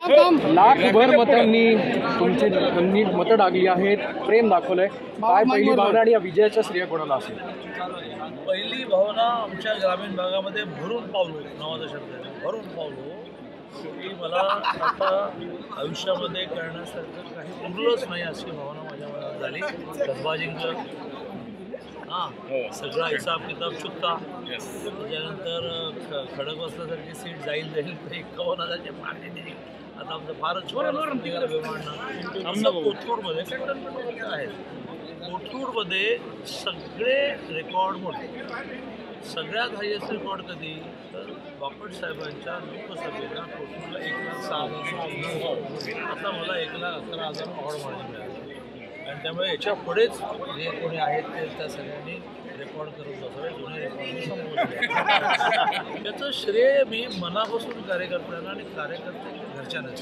लाखभर मतांनी त्यांनी मतं टाकली आहेत, प्रेम दाखवलंय. काय पहिली भावना आणि या विजयाचं श्रेय कोणाला असेल? पहिली भावना आमच्या ग्रामीण भागामध्ये भरून पावलो, नावाचा शब्द आहे, भरून पावलो की मला आता आयुष्यामध्ये करण्यासारखं काही उरलंच नाही अशी भावना माझ्या मनात झाली. कसबा जिंकलं, सगळा हिसाब किताब चुकता. त्याच्यानंतर खडक बसल्यासारखी सीट जाईल 51,000चे पाणी दिली. आता आमचं फारच कोथरूडमध्ये आहेत, कोथरूडमध्ये सगळे रेकॉर्ड मोठे. सगळ्यात हायेस्ट रेकॉर्ड कधी तर बापट साहेबांच्या लोकसभेला कोथरूडला 1,06,000. आता मला 1,11,000 पॉड मिळाले. आणि त्यामुळे याच्या पुढेच जे कोणी आहेत ते त्या सगळ्यांनी रेकॉर्ड करत बसवले, जुने रेकॉर्ड मी संपवले. त्याचं श्रेय मी मनापासून कार्यकर्त्यांना आणि कार्यकर्त्यांच्या घरच्यांनाच.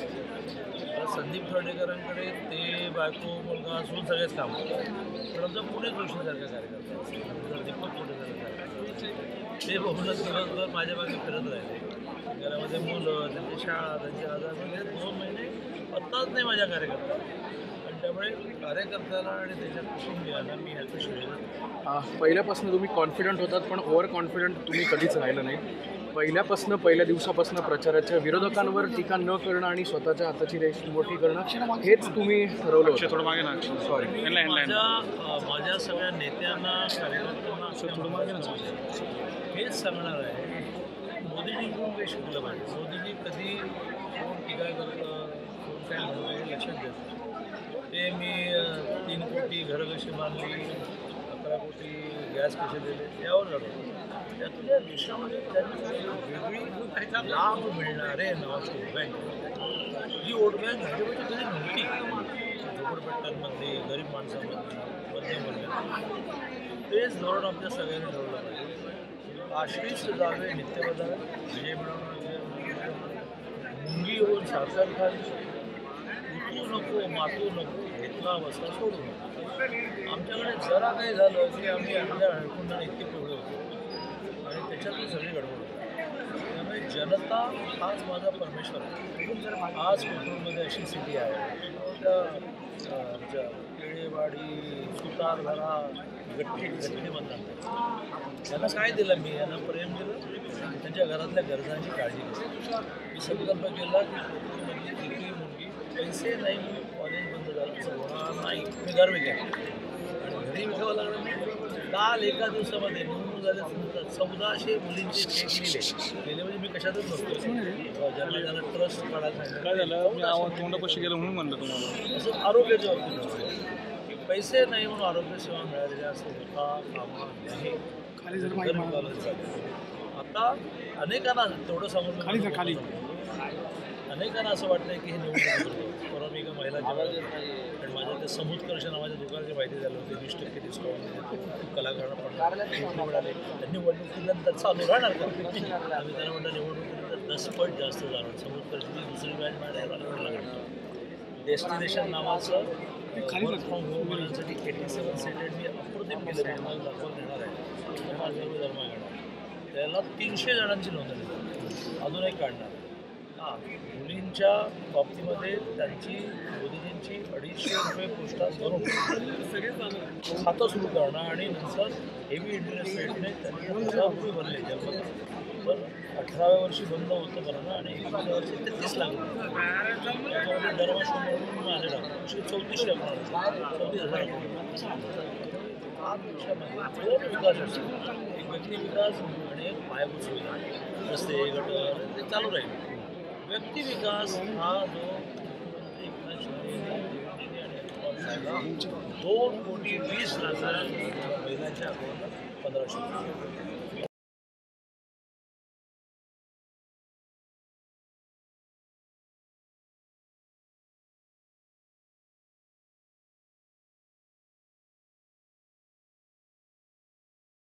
संदीप थर्डेकरांकडे ते बायको मुलगा असून सगळेच काम करतात, पण आमचा पुणे जोशीसारखा कार्यकर्ता, दीपक कोटेसारखा कार्यकर्ता, ते बघूनच दिवसभर माझ्या मागे फिरत राहिले. घरामध्ये मुलं, त्यांची शाळा, त्यांचे आजार, 2 महिने पत्ताच नाही माझ्या कार्यकर्त्याला. त्यामुळे कार्यकर्त्याला आणि त्याच्या कुटुंबियांना मी ह्याचं श्रेय देतो. पहिल्यापासून तुम्ही कॉन्फिडंट होतात, पण ओव्हर कॉन्फिडंट तुम्ही कधीच राहिलं नाही. पहिल्या दिवसापासून प्रचाराच्या विरोधकांवर टीका न करणं आणि स्वतःच्या हाताची रेष मोठी करणं हेच तुम्ही ठरवलं होतं. थोडं मागे ना, सॉरी. माझ्या सगळ्या नेत्यांना, कार्यकर्त्यांना हेच सांगणार आहे, मोदीजींकडून काही शिकलं पाहिजे. मोदीजी कधी कोण टीका करतं, कोण काय म्हणतं लक्षात देतं. ते मी 3 कोटी घरं कशी बांधली, 11 कोटी गॅस कसे दिले, यावर लढवतो. त्यातून या देशामध्ये त्यांना वेगळी लाभ मिळणारे नावाची वोट बँक, जी वोट बँक भाजपची कधी नव्हती. झोपडपट्ट्यांमध्ये, गरीब माणसांमध्ये, मध्यमवर्गात तेच धोरण आपल्या सगळ्यांनी ठरवलं पाहिजे. आश्रित जावे नित्यबद्धावे, विजय मिळवणार, मुंगी होऊन साखर खाली, उतू नको मातू नको, घेतला बसला सोडू नको. आमच्याकडे जरा काही झालं की आम्ही आपल्या हळकुंडाने इतके पिवळे होतो आणि त्याच्यातून सगळी गडबड होती. त्यामुळे जनता हाच माझा परमेश्वर आहे. आज कोथरूडमध्ये अशी स्थिती आहे, त्या आमच्या केळेवाडी, सुतारधरा, गठ्ठी म्हणतात, त्यांना काय दिलं मी? यांना प्रेम दिलं, त्यांच्या घरातल्या गरजांची काळजी घेतली. मी संकल्प केला की कोथरूडमधली किती मुलगी पैसे नाही, कॉलेज बंद झालं असं होणार नाही, मी घर विकला आणि घरी विकावं लागलं. काल एका दिवसामध्ये निवडणूक झाल्या 1400 मुलींचे चेक लिहिले म्हणजे मी कशातच नसतो. ज्यांना ज्यांना ट्रस्ट काढायला सांगितलं, काय झालं, मी तोंडापाशी गेलं म्हणून म्हणलं तुम्हाला. असं आरोग्याच्या बाबतीत की पैसे नाही म्हणून आरोग्य सेवा मिळालेल्या असं होता कामा नाही. आता अनेकांना तेवढं सांगून अनेकांना असं वाटतंय की हे निवडणूक परवा मी एका महिला आणि माझ्या ते समुत्कर्ष नावाच्या दुकानाची माहिती झाली होती. 20% डिस्काउंट देतो कलाकारांना पण मिळाले. त्यांनी निवडणुकीनंतर चालू राहणार का? आम्ही त्यांना म्हटलं निवडणुकीनंतर 10 पट जास्त जाणार. समुत्कर्षची दुसरी बॅच मिळायला लागणार. डेस्टिनेशन नावाचं वर्क फ्रॉम होम करण्यासाठी 87 सेंटेड मी अप्रतिम केलं, मला दाखवून देणार आहे. माझ्या धर्माकडे त्याला 300 जणांची नोंदणी अजून एक काढणार. मुलींच्या बाबतीमध्ये त्यांची मोदीजींची 250 रुपये पोस्टात भरून खातं सुरू करणं आणि नंतर हेवी इंटरेस्ट रेटने त्यांनी 10 रुपये भरले जन्मत. पण 18व्या वर्षी बंद होतं भरणं आणि 21व्या वर्षी 33 लाख त्याच्यामध्ये दरवर्षी म्हणून आले टाकतो 34 लाख 34,000. 5 वर्षामध्ये 2 विकास असतो, एक व्यक्ती विकास आणि एक पायाभूत सुविधा, रस्ते गटर ते चालू राहील. व्यक्ती विकास हा जो एकनाथ शिंदे आणि 2,20,00,000 महिलांच्या अकाउंटला 1500